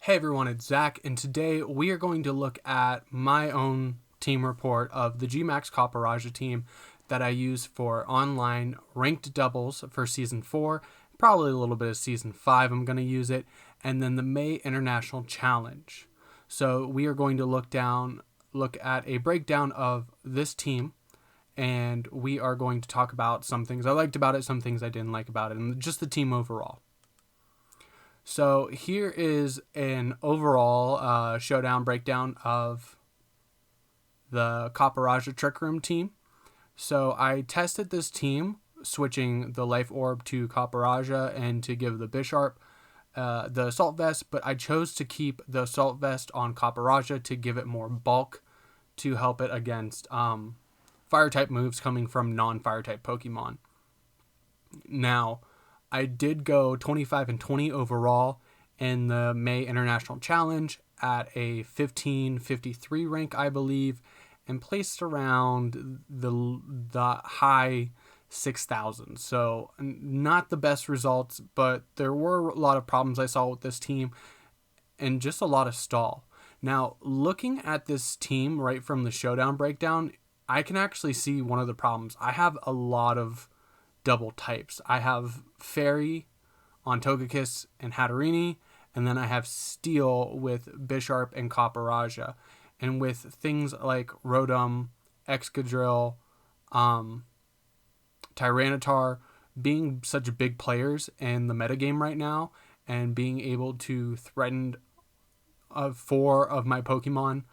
Hey everyone, it's Zach, and today we are going to look at my own team report of the G-Max Copperajah Team that I use for online ranked doubles for Season 4, probably a little bit of Season 5 I'm going to use it, and then the May International Challenge. So we are going to look at a breakdown of this team, and we are going to talk about some things I liked about it, some things I didn't like about it, and just the team overall. So here is an overall showdown breakdown of the Copperajah Trick Room team. So I tested this team, switching the Life Orb to Copperajah and to give the Bisharp the Assault Vest, but I chose to keep the Assault Vest on Copperajah to give it more bulk to help it against Fire-type moves coming from non-Fire-type Pokemon. Now, I did go 25 and 20 overall in the May International Challenge at a 1553 rank, I believe, and placed around the high 6,000. So not the best results, but there were a lot of problems I saw with this team and just a lot of stall. Now, looking at this team right from the Showdown Breakdown, I can actually see one of the problems. I have a lot of double types. I have Fairy on Togekiss and Hatterene, and then I have Steel with Bisharp and Copperajah. And with things like Rotom, Excadrill, Tyranitar being such big players in the metagame right now, and being able to threaten 4 of my Pokemon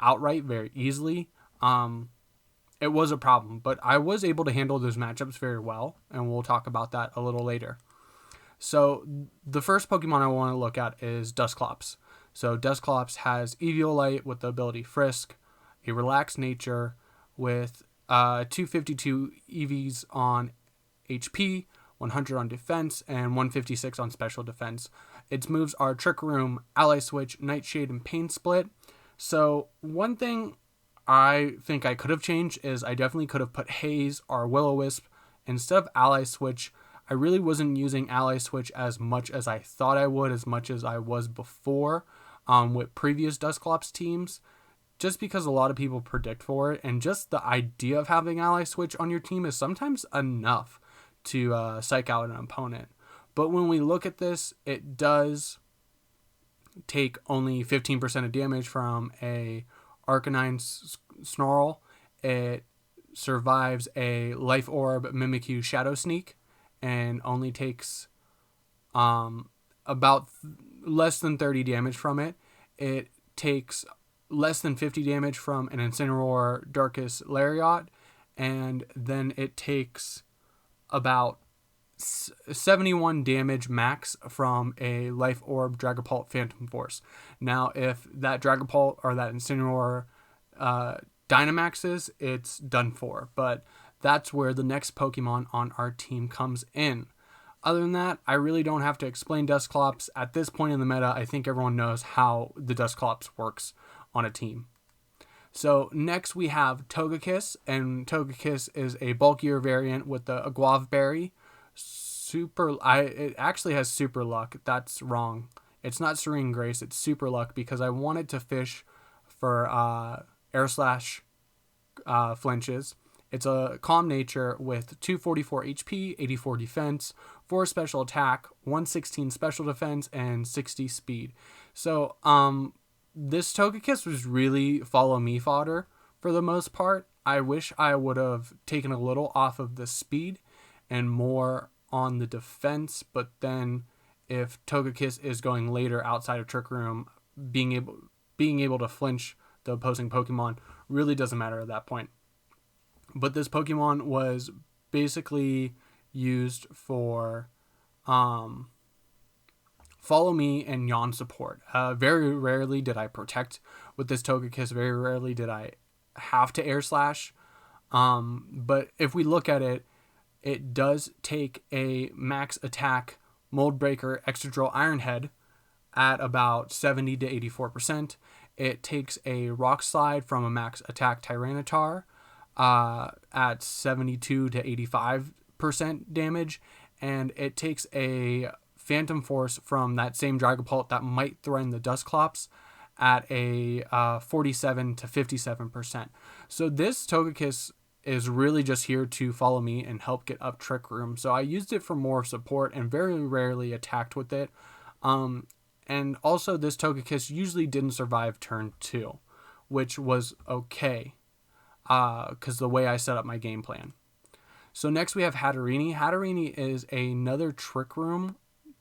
outright very easily, it was a problem, but I was able to handle those matchups very well, and we'll talk about that a little later. So the first Pokemon I want to look at is Dusclops. So Dusclops has Eviolite with the ability Frisk, a relaxed nature with 252 EVs on HP, 100 on defense, and 156 on special defense. Its moves are Trick Room, Ally Switch, Nightshade, and Pain Split. So one thing I think I could have changed is I definitely could have put Haze or Will-O-Wisp instead of Ally Switch. I really wasn't using Ally Switch as much as I thought I would, as much as I was before with previous Dusclops teams, just because a lot of people predict for it, and just the idea of having Ally Switch on your team is sometimes enough to psych out an opponent. But when we look at this, it does take only 15% of damage from a Arcanine Snarl. It survives a Life Orb, Mimikyu, Shadow Sneak, and only takes about less than 30 damage from it. It takes less than 50 damage from an Incineroar, Darkest Lariat, and then it takes about 71 damage max from a Life Orb, Dragapult, Phantom Force. Now, if that Dragapult or that Incineroar Dynamaxes, it's done for. But that's where the next Pokemon on our team comes in. Other than that, I really don't have to explain Dusclops. At this point in the meta, I think everyone knows how the Dusclops works on a team. So next we have Togekiss, and Togekiss is a bulkier variant with the Aguav berry. It actually has Super Luck. That's wrong. It's not Serene Grace, it's Super Luck, because I wanted to fish for Air Slash flinches. It's a calm nature with 244 HP, 84 defense, 4 special attack, 116 special defense, and 60 speed. So this Togekiss was really follow me fodder for the most part. I wish I would have taken a little off of the speed and more on the defense, but then if Togekiss is going later outside of Trick Room, being able to flinch the opposing Pokemon really doesn't matter at that point. But this Pokemon was basically used for follow me and Yawn support. Very rarely did I protect with this Togekiss. Very rarely did I have to Air Slash. But if we look at it, it does take a max attack Mold Breaker Excadrill Iron Head at about 70 to 84%. It takes a Rock Slide from a max attack Tyranitar at 72 to 85% damage, and it takes a Phantom Force from that same Dragapult that might threaten the Dusclops at a 47 to 57%. So this Togekiss is really just here to follow me and help get up Trick Room. So I used it for more support and very rarely attacked with it. And also this Togekiss usually didn't survive turn 2, which was okay because the way I set up my game plan. So next we have Hatterene. Hatterene is another Trick Room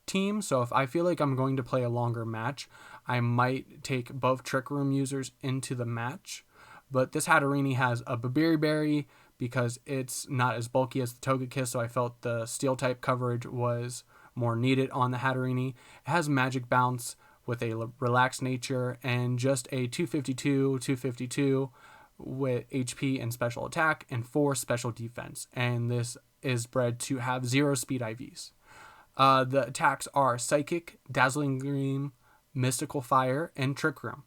team. So if I feel like I'm going to play a longer match, I might take both Trick Room users into the match. But this Hatterene has a Babiri because it's not as bulky as the Togekiss, so I felt the Steel type coverage was more needed on the Hatterene. It has Magic Bounce with a relaxed nature and just a 252 with HP and special attack and 4 special defense. And this is bred to have 0 speed IVs. The attacks are Psychic, Dazzling Gleam, Mystical Fire, and Trick Room.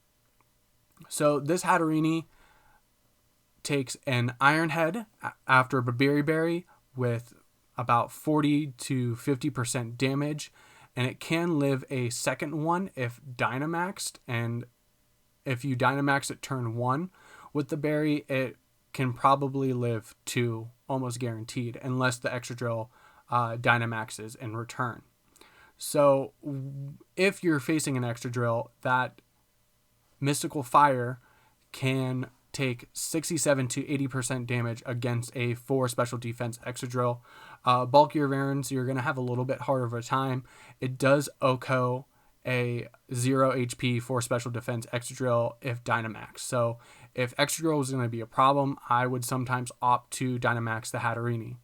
So this Hatterene takes an Iron Head after Babiri with about 40 to 50% damage, and it can live a second one if Dynamaxed, and if you Dynamax at turn 1 with the berry, it can probably live 2 almost guaranteed unless the Excadrill Dynamaxes in return. So if you're facing an Excadrill, that Mystical Fire can take 67 to 80% damage against a 4 special defense Excadrill. Bulkier variants, you're going to have a little bit harder of a time. It does OHKO a 0 HP 4 special defense Excadrill if Dynamax. So if Excadrill was going to be a problem, I would sometimes opt to Dynamax the Hatterene.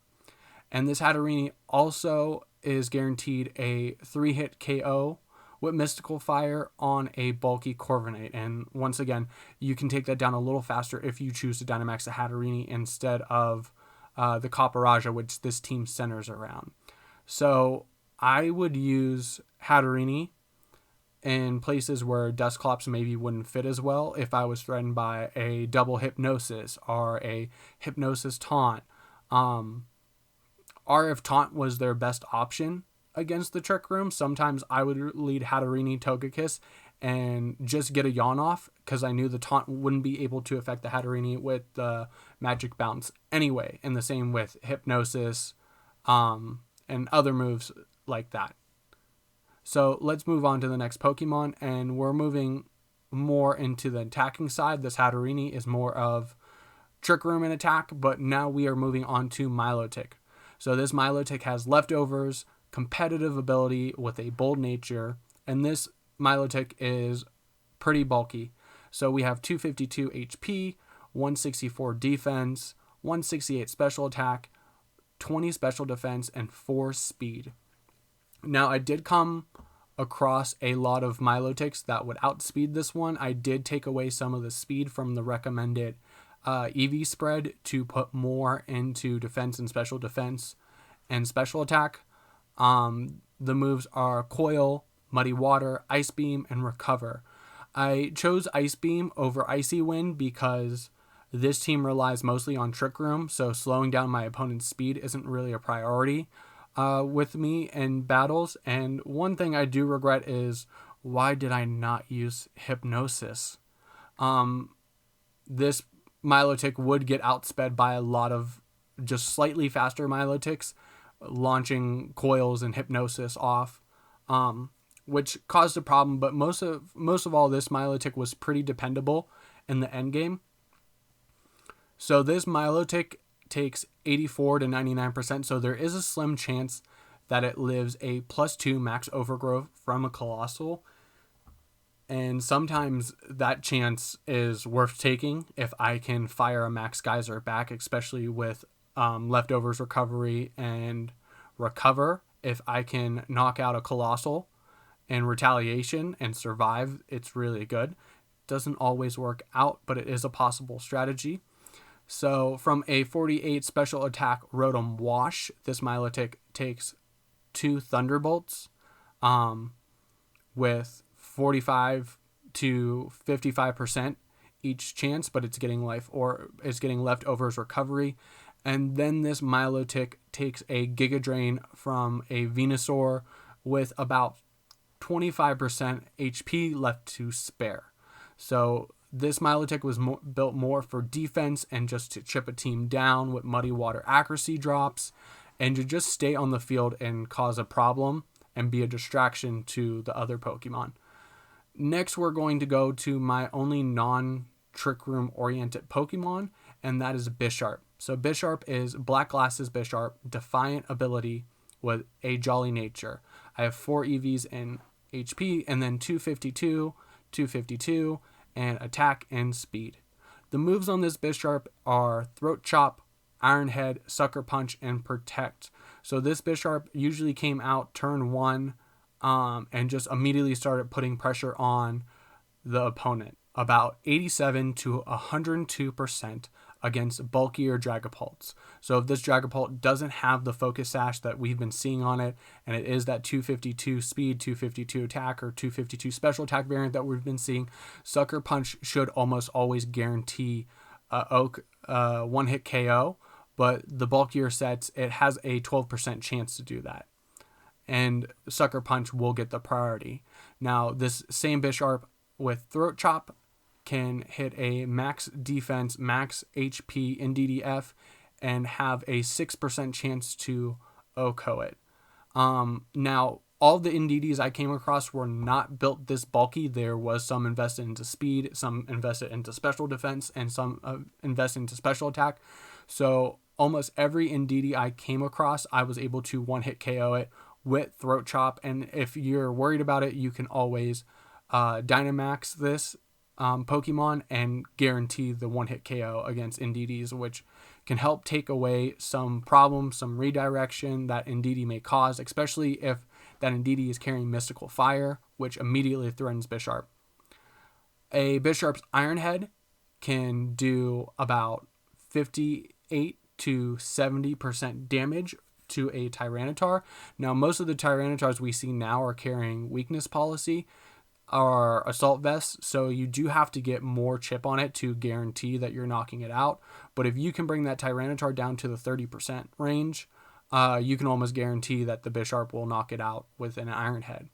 And this Hatterene also is guaranteed a 3-hit KO with Mystical Fire on a bulky Corviknight. And once again, you can take that down a little faster if you choose to Dynamax the Hatterene instead of the Copperajah, which this team centers around. So I would use Hatterene in places where Dusclops maybe wouldn't fit as well if I was threatened by a double Hypnosis or a Hypnosis Taunt. Or if Taunt was their best option against the Trick Room, sometimes I would lead Hatterene Togekiss and just get a Yawn off because I knew the Taunt wouldn't be able to affect the Hatterene with the Magic Bounce anyway, and the same with Hypnosis and other moves like that. So let's move on to the next Pokemon, and we're moving more into the attacking side. This Hatterene is more of Trick Room and attack, but now we are moving on to Milotic. So this Milotic has Leftovers, competitive ability with a bold nature, and this Milotic is pretty bulky. So we have 252 HP, 164 defense, 168 special attack, 20 special defense, and 4 speed. Now I did come across a lot of Milotics that would outspeed this one. I did take away some of the speed from the recommended EV spread to put more into defense and special defense and special attack. The moves are Coil, Muddy Water, Ice Beam, and Recover. I chose Ice Beam over Icy Wind because this team relies mostly on Trick Room, so slowing down my opponent's speed isn't really a priority with me in battles. And one thing I do regret is, why did I not use Hypnosis? This Milotic would get outsped by a lot of just slightly faster Milotics launching Coils and Hypnosis off, which caused a problem. But most of all, this Milotic was pretty dependable in the end game. So this Milotic takes 84 to 99%, so there is a slim chance that it lives a +2 max overgrowth from a Colossal. And sometimes that chance is worth taking if I can fire a Max Geyser back, especially with Leftovers recovery and Recover. If I can knock out a Colossal in retaliation and survive, it's really good. Doesn't always work out, but it is a possible strategy. So from a 48 special attack Rotom Wash, this Milotic takes 2 Thunderbolts with 45 to 55% each chance, but it's getting Leftovers recovery. And then this Milotic takes a Giga Drain from a Venusaur with about 25% HP left to spare. So this Milotic was built more for defense and just to chip a team down with muddy water accuracy drops and to just stay on the field and cause a problem and be a distraction to the other Pokemon. Next, we're going to go to my only non-Trick Room oriented Pokemon, and that is Bisharp. So Bisharp is Black Glasses Bisharp, Defiant ability with a Jolly nature. I have 4 EVs in HP and then 252, 252, and attack and speed. The moves on this Bisharp are Throat Chop, Iron Head, Sucker Punch, and Protect. So this Bisharp usually came out turn 1 and just immediately started putting pressure on the opponent. About 87 to 102% against bulkier Dragapults. So if this Dragapult doesn't have the Focus Sash that we've been seeing on it, and it is that 252 speed, 252 attack, or 252 special attack variant that we've been seeing, Sucker Punch should almost always guarantee one-hit KO, but the bulkier sets, it has a 12% chance to do that. And Sucker Punch will get the priority. Now, this same Bisharp with Throat Chop can hit a max defense, max HP in DDF, and have a 6% chance to OHKO it. Now, all the NDDs I came across were not built this bulky. There was some invested into speed, some invested into special defense, and some invested into special attack. So almost every NDD I came across, I was able to one-hit KO it with Throat Chop. And if you're worried about it, you can always Dynamax this Pokemon and guarantee the one-hit KO against NDDs, which can help take away some problems, some redirection that NDD may cause, especially if that NDD is carrying Mystical Fire, which immediately threatens Bisharp. A Bisharp's Iron Head can do about 58 to 70% damage to a Tyranitar. Now, most of the Tyranitars we see now are carrying weakness policy, are Assault Vests, so you do have to get more chip on it to guarantee that you're knocking it out. But if you can bring that Tyranitar down to the 30% range, you can almost guarantee that the Bisharp will knock it out with an Iron Head.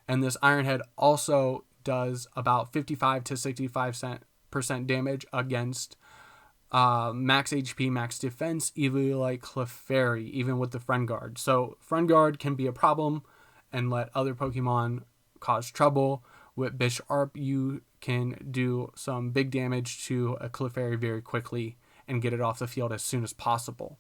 And this Iron Head also does about 55 to 65% damage against max HP, max defense, even like Clefairy, even with the Friend Guard. So Friend Guard can be a problem and let other Pokemon cause trouble. With Bisharp, you can do some big damage to a Clefairy very quickly and get it off the field as soon as possible.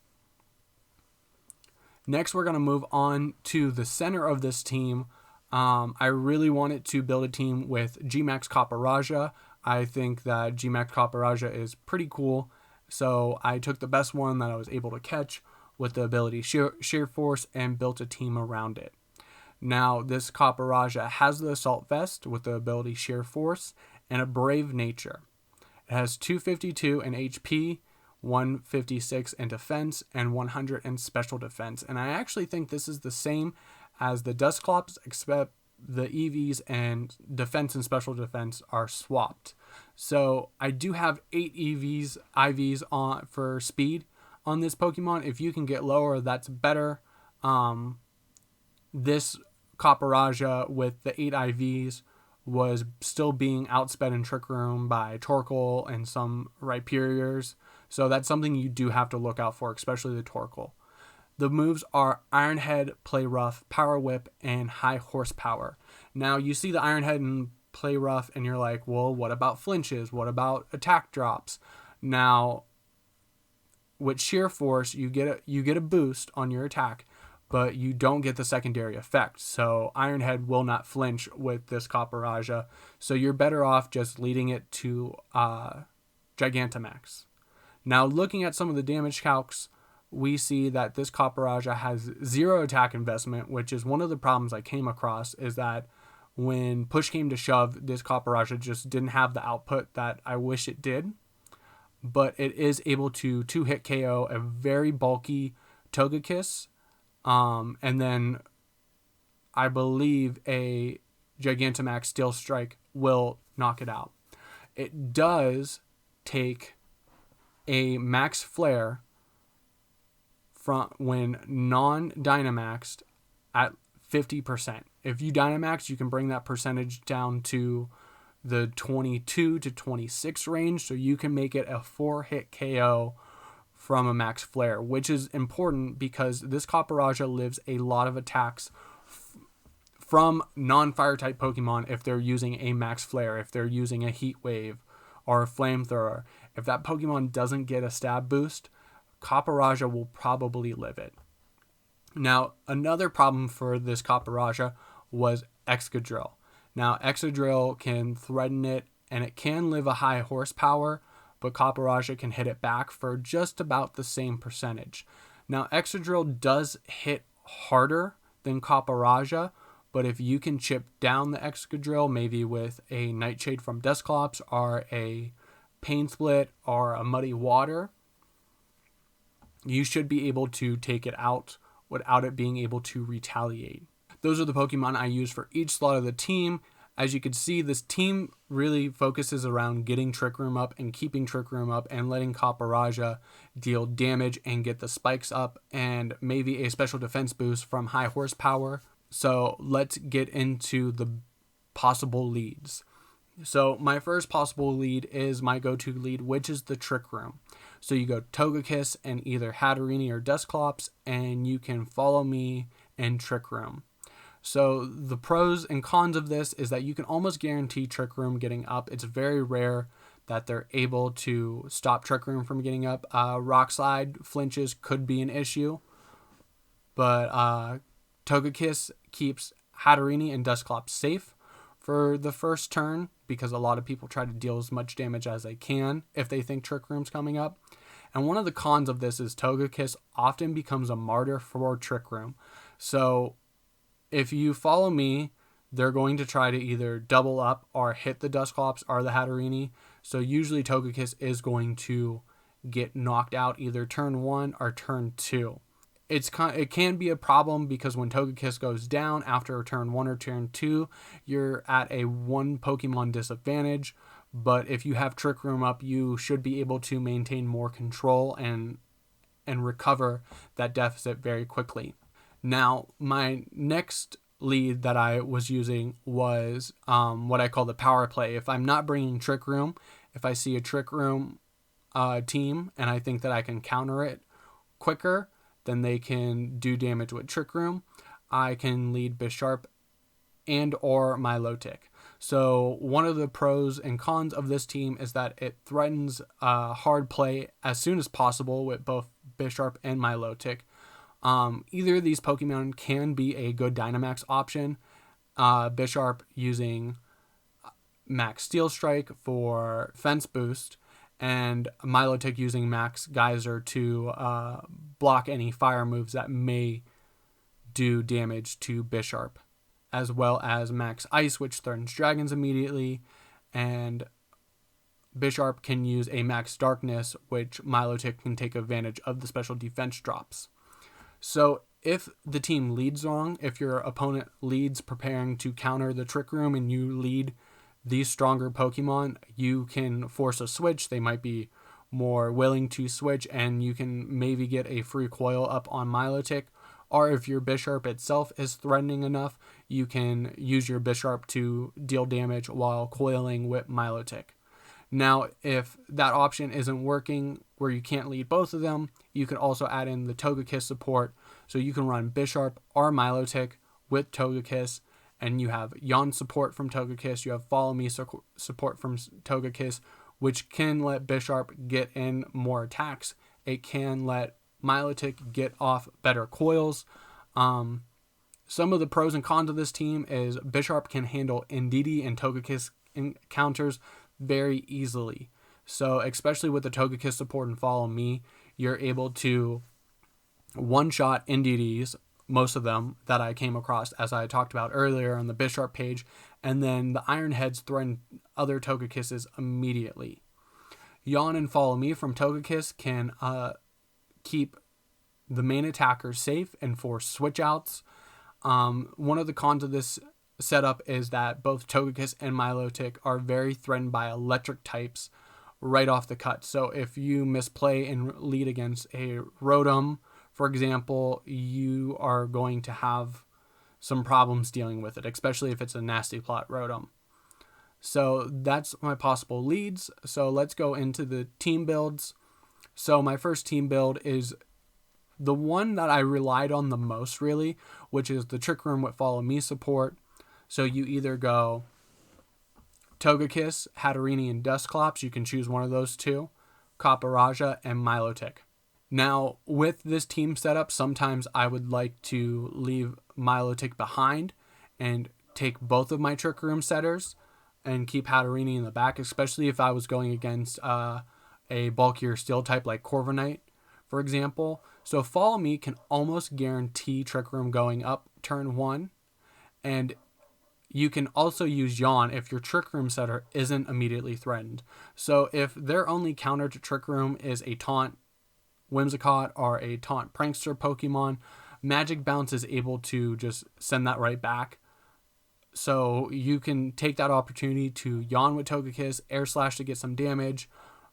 Next, we're going to move on to the center of this team. I really wanted to build a team with G-Max Copperajah. I think that G-Max Copperajah is pretty cool, so I took the best one that I was able to catch with the ability Sheer Force and built a team around it. Now, this Copperajah has the Assault Vest with the ability Sheer Force and a Brave nature. It has 252 in HP, 156 in defense, and 100 in special defense. And I actually think this is the same as the Dusclops, except the EVs and defense and special defense are swapped. So I do have 8 IVs on for speed on this Pokemon. If you can get lower, that's better. This Copperajah with the 8 IVs was still being outsped in Trick Room by Torkoal and some Rhyperiors. So that's something you do have to look out for, especially the Torkoal. The moves are Iron Head, Play Rough, Power Whip, and High Horsepower. Now, you see the Iron Head and Play Rough, and you're like, well, what about flinches? What about attack drops? Now, with Sheer Force, you get a boost on your attack, but you don't get the secondary effect. So Iron Head will not flinch with this Copperajah. So you're better off just leading it to Gigantamax. Now, looking at some of the damage calcs, we see that this Copperajah has 0 attack investment, which is one of the problems I came across, is that when push came to shove, this Copperajah just didn't have the output that I wish it did. But it is able to 2-hit KO a very bulky Togekiss, and then I believe a Gigantamax Steel Strike will knock it out. It does take a Max Flare from when non-Dynamaxed at 50%. If you Dynamax, you can bring that percentage down to the 22 to 26 range, so you can make it a 4-hit KO from a Max Flare, which is important because this Copperajah lives a lot of attacks from non-fire type Pokemon if they're using a Max Flare, if they're using a Heat Wave or a Flamethrower. If that Pokemon doesn't get a stab boost, Copperajah will probably live it. Now, another problem for this Copperajah was Excadrill. Now, Excadrill can threaten it, and it can live a high horsepower, but Copperajah can hit it back for just about the same percentage. Now, Excadrill does hit harder than Copperajah, but if you can chip down the Excadrill, maybe with a Nightshade from Dusclops or a Pain Split or a Muddy Water, you should be able to take it out without it being able to retaliate. Those are the Pokemon I use for each slot of the team. As you can see, this team really focuses around getting Trick Room up and keeping Trick Room up and letting Copperajah deal damage and get the spikes up and maybe a special defense boost from high horsepower. So let's get into the possible leads. So my first possible lead is my go-to lead, which is the Trick Room. So you go Togekiss and either Hatterene or Dusclops, and you can follow me in Trick Room. So the pros and cons of this is that you can almost guarantee Trick Room getting up. It's very rare that they're able to stop Trick Room from getting up. Rock Slide flinches could be an issue, but Togekiss keeps Hatterene and Dusclops safe for the first turn because a lot of people try to deal as much damage as they can if they think Trick Room's coming up. And one of the cons of this is Togekiss often becomes a martyr for Trick Room. So if you follow me, they're going to try to either double up or hit the Dusclops or the Hatterene. So usually Togekiss is going to get knocked out either turn 1 or turn 2. It can be a problem because when Togekiss goes down after turn 1 or turn 2, you're at a 1 Pokemon disadvantage. But if you have Trick Room up, you should be able to maintain more control and recover that deficit very quickly. Now, my next lead that I was using was what I call the power play. If I'm not bringing Trick Room, if I see a Trick Room team and I think that I can counter it quicker than they can do damage with Trick Room, I can lead Bisharp and or Milotic. So one of the pros and cons of this team is that it threatens hard play as soon as possible with both Bisharp and Milotic. Either of these Pokemon can be a good Dynamax option. Bisharp using Max Steel Strike for Fence Boost, and Milotic using Max Geyser to block any fire moves that may do damage to Bisharp, as well as Max Ice, which threatens dragons immediately, and Bisharp can use a Max Darkness, which Milotic can take advantage of the special defense drops. So if the team leads wrong, if your opponent leads preparing to counter the Trick Room and you lead these stronger Pokemon, you can force a switch. They might be more willing to switch, and you can maybe get a free Coil up on Milotic. Or if your Bisharp itself is threatening enough, you can use your Bisharp to deal damage while coiling with Milotic. Now, if that option isn't working, where you can't lead both of them, you can also add in the Togekiss support. So you can run Bisharp or Milotic with Togekiss, and you have Yawn support from Togekiss. You have Follow Me support from Togekiss, which can let Bisharp get in more attacks. It can let Milotic get off better coils. Some of the pros and cons of this team is Bisharp can handle Indeedee and Togekiss counters very easily. So especially with the Togekiss support and Follow Me, you're able to one-shot Indeedees, most of them that I came across, as I talked about earlier on the Bisharp page, and then the Iron Heads threaten other Togekisses immediately. Yawn and Follow Me from Togekiss can keep the main attacker safe and force switch outs. One of the cons of this setup is that both Togekiss and Milotic are very threatened by electric types right off the cut. So if you misplay and lead against a Rotom, for example, you are going to have some problems dealing with it, especially if it's a nasty plot Rotom. So that's my possible leads. So let's go into the team builds. So my first team build is the one that I relied on the most, really, which is the Trick Room with Follow Me support. So you either go Togekiss, Hatterene, and Dusclops. You can choose one of those two. Copperajah and Milotic. Now, with this team setup, sometimes I would like to leave Milotic behind and take both of my Trick Room setters and keep Hatterene in the back, especially if I was going against a bulkier steel type like Corviknight, for example. So Follow Me can almost guarantee Trick Room going up turn 1, and you can also use Yawn if your Trick Room setter isn't immediately threatened. So if their only counter to Trick Room is a taunt Whimsicott or a taunt Prankster Pokemon, Magic Bounce is able to just send that right back. So you can take that opportunity to Yawn with Togekiss, Air Slash to get some damage,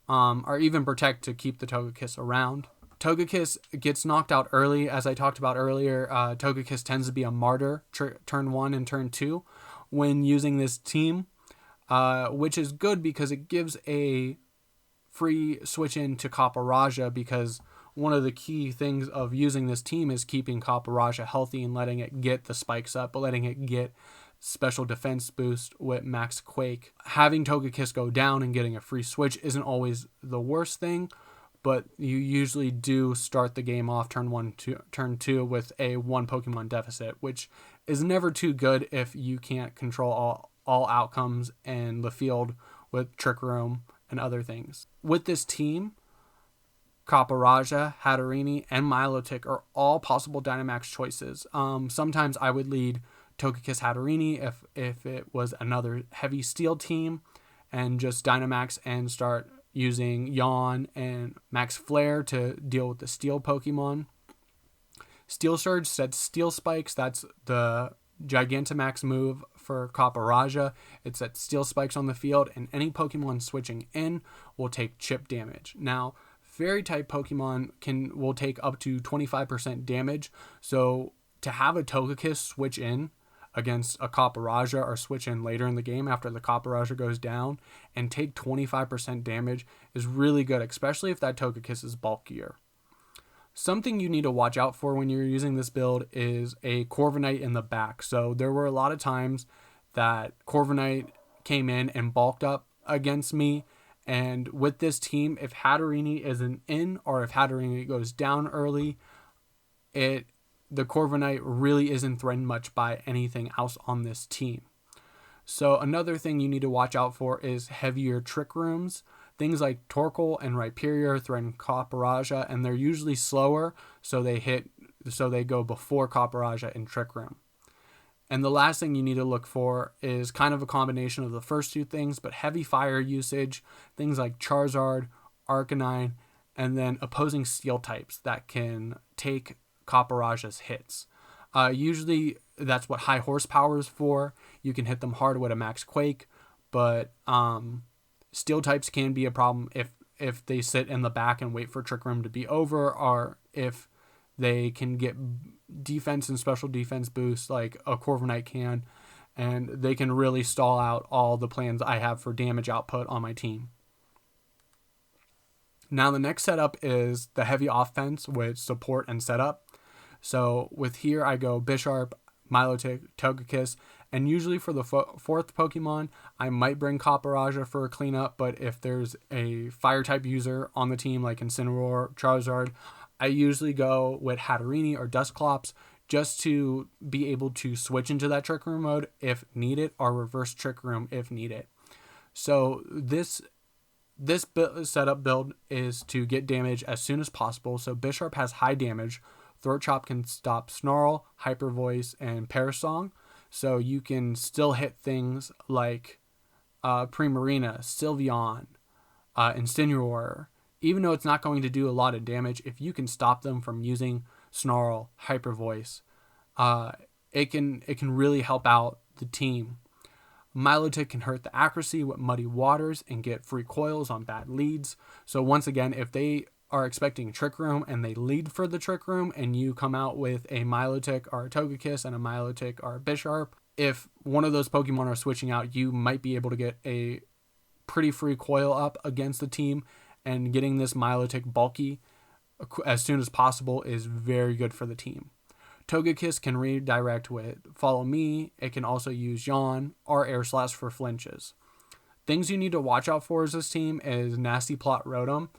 or even Protect to keep the Togekiss around. Togekiss gets knocked out early. As I talked about earlier, Togekiss tends to be a martyr turn 1 and turn 2 when using this team, which is good because it gives a free switch in to Copperajah, because one of the key things of using this team is keeping Copperajah healthy and letting it get the spikes up, but letting it get special defense boost with Max Quake. Having Togekiss go down and getting a free switch isn't always the worst thing, but you usually do start the game off turn 1 to turn 2 with a 1 Pokemon deficit, which is never too good if you can't control all outcomes in the field with Trick Room and other things. With this team, Copperajah, Hatterene, and Milotic are all possible Dynamax choices. Sometimes I would lead Togekiss Hatterene if it was another heavy steel team, and just Dynamax and start using Yawn and Max Flare to deal with the steel Pokemon. Steel Surge sets steel spikes. That's the Gigantamax move for Copperajah. It sets steel spikes on the field, and any Pokemon switching in will take chip damage. Now, Fairy type Pokemon will take up to 25% damage. So to have a Togekiss switch in against a Copperajah, or switch in later in the game after the Copperajah goes down and take 25% damage is really good, especially if that Togekiss is bulkier. Something you need to watch out for when you're using this build is a Corviknight in the back. So there were a lot of times that Corviknight came in and bulked up against me, and with this team, if Hatterene isn't in, or if Hatterene goes down early, the Corviknight really isn't threatened much by anything else on this team. So another thing you need to watch out for is heavier Trick Rooms. Things like Torkoal and Rhyperior threaten Copperajah, and they're usually slower, so they go before Copperajah in Trick Room. And the last thing you need to look for is kind of a combination of the first two things, but heavy fire usage, things like Charizard, Arcanine, and then opposing steel types that can take Copperajah's hits. Usually that's what high horsepower is for. You can hit them hard with a Max Quake, but steel types can be a problem if they sit in the back and wait for Trick Room to be over, or if they can get defense and special defense boosts like a Corviknight can, and they can really stall out all the plans I have for damage output on my team. Now the next setup is the heavy offense with support and setup. So with here I go Bisharp, Milotic, Togekiss, and usually for the fourth Pokemon I might bring Copperajah for a cleanup, but if there's a fire type user on the team like Incineroar, Charizard, I usually go with Hatterene or Dusclops just to be able to switch into that Trick Room mode if needed, or reverse Trick Room if needed. So this setup build is to get damage as soon as possible. So Bisharp has high damage. Throat Chop can stop Snarl, Hyper Voice, and Parasong. So you can still hit things like Primarina, Sylveon, Incineroar. Even though it's not going to do a lot of damage, if you can stop them from using Snarl, Hyper Voice, it can really help out the team. Milotic can hurt the accuracy with Muddy Waters and get free coils on bad leads. So once again, if they are expecting Trick Room and they lead for the Trick Room, and you come out with a Milotic or a Togekiss and a Milotic or a Bisharp, if one of those Pokemon are switching out, you might be able to get a pretty free Coil up against the team, and getting this Milotic bulky as soon as possible is very good for the team. Togekiss can redirect with Follow Me. It can also use Yawn or Air Slash for flinches. Things you need to watch out for as this team is Nasty Plot Rotom.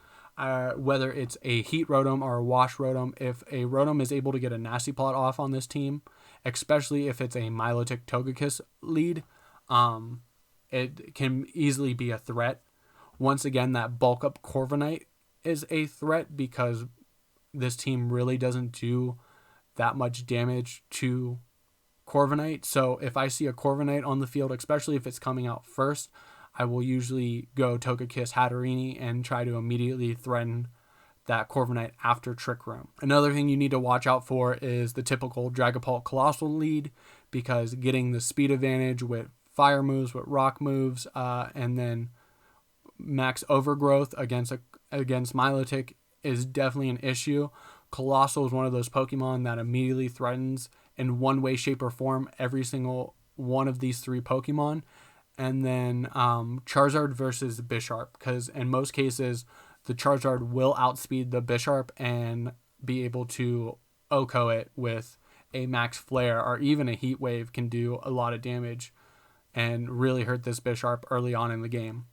Whether it's a Heat Rotom or a Wash Rotom, if a Rotom is able to get a Nasty Plot off on this team, especially if it's a Milotic Togekiss lead, it can easily be a threat. Once again, that bulk up Corviknight is a threat because this team really doesn't do that much damage to Corviknight. So if I see a Corviknight on the field, especially if it's coming out first, I will usually go Togekiss Hatterene and try to immediately threaten that Corviknight after Trick Room. Another thing you need to watch out for is the typical Dragapult Colossal lead, because getting the speed advantage with fire moves, with rock moves, and then max overgrowth against Milotic is definitely an issue. Colossal is one of those Pokemon that immediately threatens in one way, shape, or form every single one of these three Pokemon. And then Charizard versus Bisharp, because in most cases, the Charizard will outspeed the Bisharp and be able to OHKO it with a max flare, or even a Heat Wave can do a lot of damage and really hurt this Bisharp early on in the game.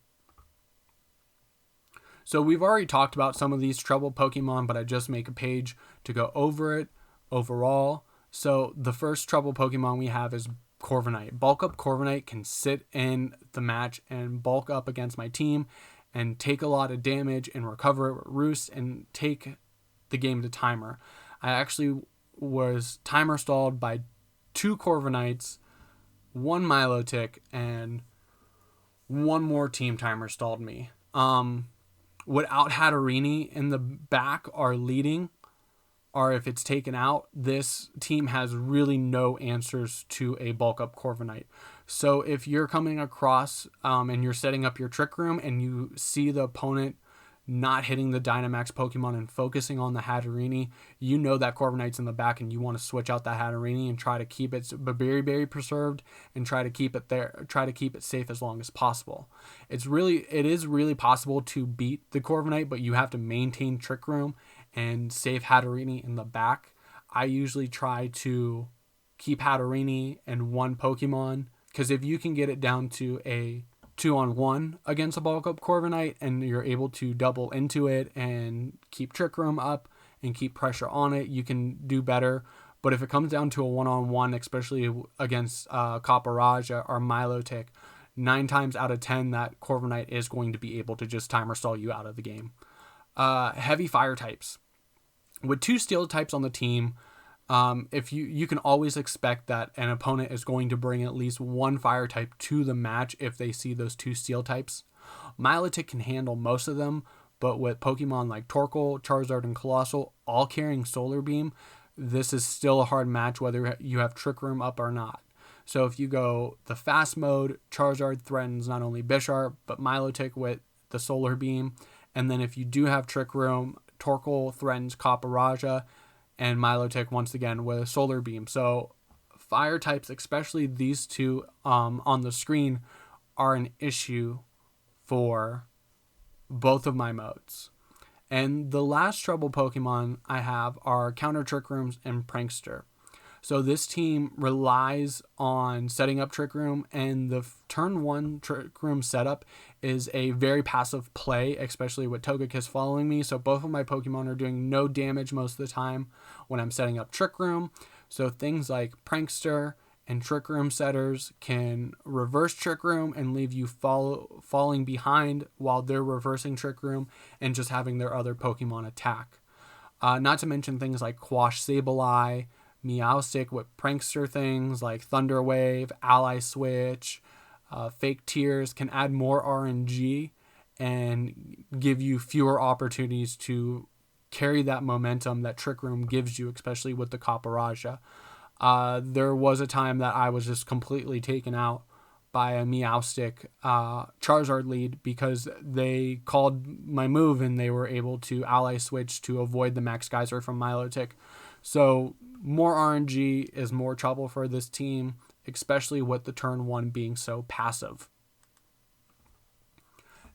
So we've already talked about some of these trouble Pokemon, but I just make a page to go over it overall. So the first trouble Pokemon we have is Corviknight. Bulk up Corviknight can sit in the match and bulk up against my team and take a lot of damage and recover it with Roost and take the game to timer. I actually was timer stalled by 2 Corviknights, 1 Milotic, and 1 more team timer stalled me. Without Hatterene in the back or leading, or if it's taken out, this team has really no answers to a bulk up Corviknight. So if you're coming across and you're setting up your Trick Room and you see the opponent not hitting the Dynamax Pokemon and focusing on the Hatterene, you know that Corviknight's in the back and you want to switch out that Hatterene and try to keep its Babiri preserved and try to keep it there, try to keep it safe as long as possible. It is really possible to beat the Corviknight, but you have to maintain Trick Room and save Hatterene in the back. I usually try to keep Hatterene and 1 Pokemon, because if you can get it down to a 2-on-1 against a bulk up Corviknight and you're able to double into it and keep Trick Room up and keep pressure on it, you can do better. But if it comes down to a 1-on-1, especially against Copperajah or Milotic, 9 times out of 10 that Corviknight is going to be able to just timer stall you out of the game. Heavy fire types. With 2 steel types on the team, if you can always expect that an opponent is going to bring at least 1 fire type to the match if they see those 2 steel types. Milotic can handle most of them, but with Pokemon like Torkoal, Charizard, and Colossal all carrying Solar Beam, this is still a hard match whether you have Trick Room up or not. So if you go the fast mode, Charizard threatens not only Bisharp, but Milotic with the Solar Beam. And then if you do have Trick Room, Torkoal threatens Copperajah, and Milotic once again with a Solar Beam. So fire types, especially these 2 on the screen, are an issue for both of my modes. And the last trouble Pokemon I have are Counter Trick Rooms and Prankster. So this team relies on setting up Trick Room, and the turn 1 Trick Room setup is a very passive play, especially with Togekiss following me. So both of my Pokemon are doing no damage most of the time when I'm setting up Trick Room. So things like Prankster and Trick Room setters can reverse Trick Room and leave you falling behind while they're reversing Trick Room and just having their other Pokemon attack. Not to mention things like Quash Sableye, Meowstic with Prankster things like Thunder Wave, Ally Switch, Fake Tears can add more RNG and give you fewer opportunities to carry that momentum that Trick Room gives you, especially with the Copperajah. There was a time that I was just completely taken out by a Meowstic Charizard lead because they called my move and they were able to ally switch to avoid the Max Geyser from Milotic. So more RNG is more trouble for this team, especially with the turn 1 being so passive.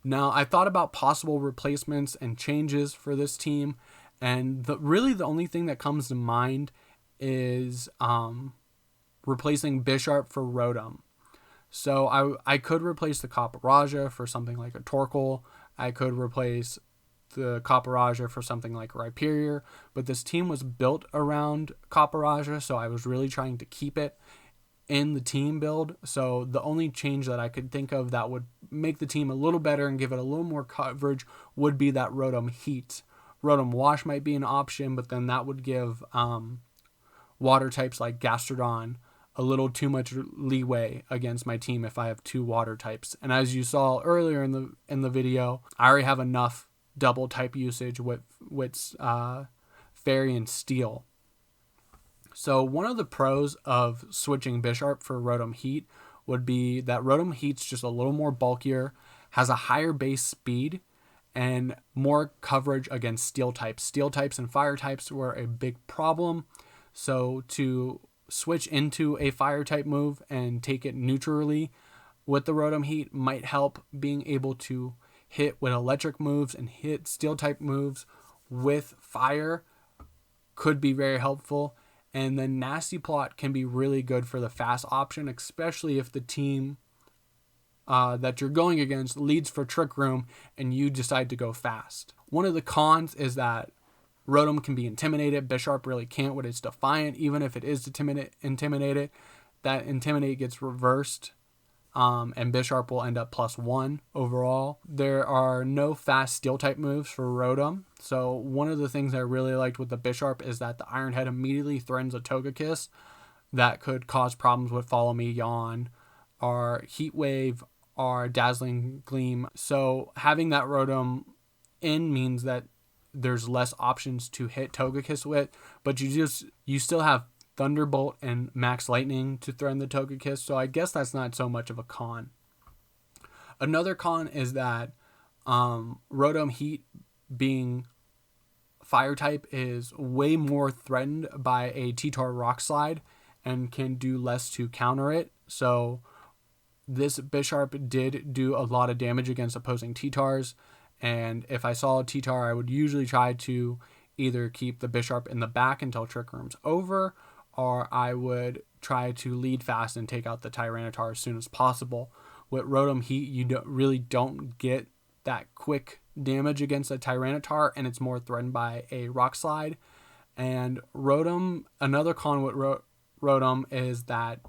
Now, I thought about possible replacements and changes for this team, and really the only thing that comes to mind is replacing Bisharp for Rotom. So I could replace the Copperajah for something like a Torkoal. I could replace the Copperajah for something like Rhyperior, but this team was built around Copperajah, so I was really trying to keep it in the team build. So the only change that I could think of that would make the team a little better and give it a little more coverage would be that Rotom Heat. Rotom Wash might be an option, but then that would give water types like Gastrodon a little too much leeway against my team if I have 2 water types. And as you saw earlier in the video, I already have enough double type usage with Fairy and Steel. So one of the pros of switching Bisharp for Rotom Heat would be that Rotom Heat's just a little more bulkier, has a higher base speed, and more coverage against Steel types. Steel types and Fire types were a big problem. So to switch into a Fire type move and take it neutrally with the Rotom Heat might help. Being able to hit with electric moves and hit Steel type moves with Fire could be very helpful. And then Nasty Plot can be really good for the fast option, especially if the team that you're going against leads for Trick Room and you decide to go fast. One of the cons is that Rotom can be intimidated. Bisharp really can't with its Defiant. Even if it is intimidated, that Intimidate gets reversed, and Bisharp will end up +1 overall. There are no fast Steel type moves for Rotom. So one of the things I really liked with the Bisharp is that the Iron Head immediately threatens a Togekiss that could cause problems with Follow Me, Yawn, or Heat Wave, or Dazzling Gleam. So having that Rotom in means that there's less options to hit Togekiss with, but you still have Thunderbolt and Max Lightning to threaten the Togekiss, so I guess that's not so much of a con. Another con is that Rotom Heat being Fire type is way more threatened by a T-Tar Rock Slide and can do less to counter it. So this Bisharp did do a lot of damage against opposing T-Tars, and if I saw a T-Tar, I would usually try to either keep the Bisharp in the back until Trick Room's over, or I would try to lead fast and take out the Tyranitar as soon as possible. With Rotom Heat, you really don't get that quick damage against a Tyranitar, and it's more threatened by a Rock Slide. And Rotom, another con with Rotom is that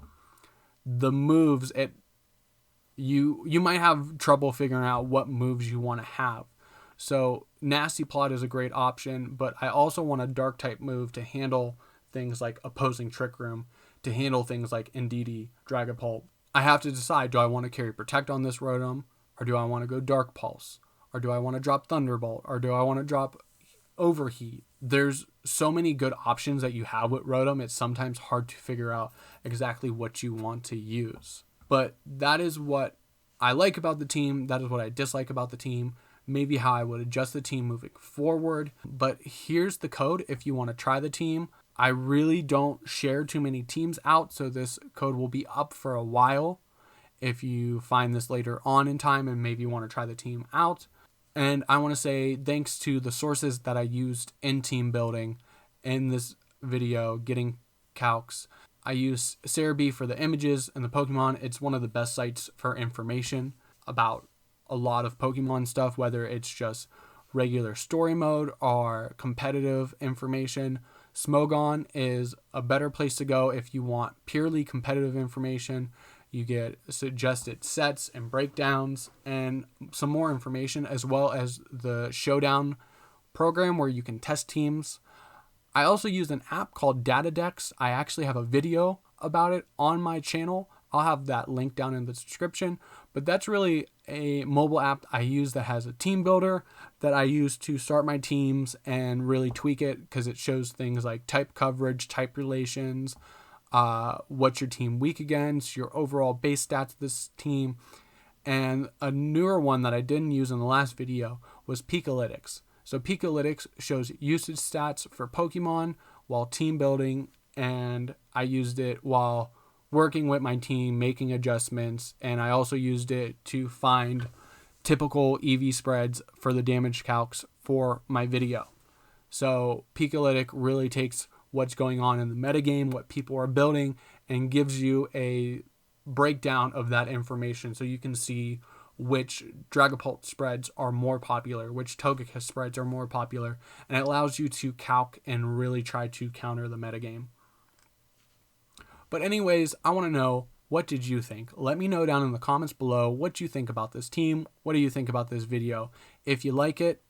the moves, you might have trouble figuring out what moves you want to have. So Nasty Plot is a great option, but I also want a Dark type move to handle things like opposing Trick Room, to handle things like Indeedee, Dragapult. I have to decide, do I want to carry Protect on this Rotom, or do I want to go Dark Pulse, or do I want to drop Thunderbolt, or do I want to drop Overheat? There's so many good options that you have with Rotom, it's sometimes hard to figure out exactly what you want to use. But that is what I like about the team, that is what I dislike about the team, maybe how I would adjust the team moving forward. But here's the code if you want to try the team. I really don't share too many teams out, so this code will be up for a while if you find this later on in time and maybe you want to try the team out. And I want to say thanks to the sources that I used in team building in this video, getting calcs. I use Serene for the images and the Pokemon. It's one of the best sites for information about a lot of Pokemon stuff, whether it's just regular story mode or competitive information. Smogon is a better place to go if you want purely competitive information. You get suggested sets and breakdowns and some more information, as well as the Showdown program where you can test teams. I also use an app called Datadex. I actually have a video about it on my channel. I'll have that link down in the description. But that's really a mobile app I use that has a team builder that I use to start my teams and really tweak it, because it shows things like type coverage, type relations, what's your team weak against, your overall base stats of this team. And a newer one that I didn't use in the last video was Pikalytics. So Pikalytics shows usage stats for Pokemon while team building, and I used it while working with my team, making adjustments, and I also used it to find typical EV spreads for the damage calcs for my video. So Pikalytic really takes what's going on in the metagame, what people are building, and gives you a breakdown of that information so you can see which Dragapult spreads are more popular, which Togekiss spreads are more popular, and it allows you to calc and really try to counter the metagame. But anyways, I want to know, what did you think? Let me know down in the comments below what you think about this team. What do you think about this video? If you like it,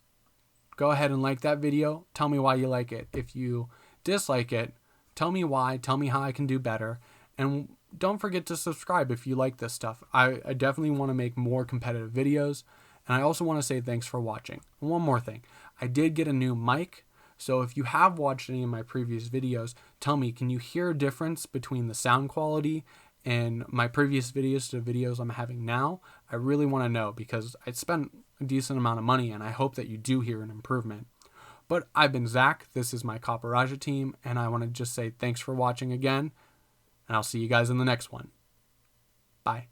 go ahead and like that video. Tell me why you like it. If you dislike it, tell me why. Tell me how I can do better. And don't forget to subscribe if you like this stuff. I definitely want to make more competitive videos. And I also want to say thanks for watching. And one more thing. I did get a new mic. So if you have watched any of my previous videos, tell me, can you hear a difference between the sound quality and my previous videos to the videos I'm having now? I really want to know because I spent a decent amount of money and I hope that you do hear an improvement. But I've been Zach. This is my Copperajah team. And I want to just say thanks for watching again. And I'll see you guys in the next one. Bye.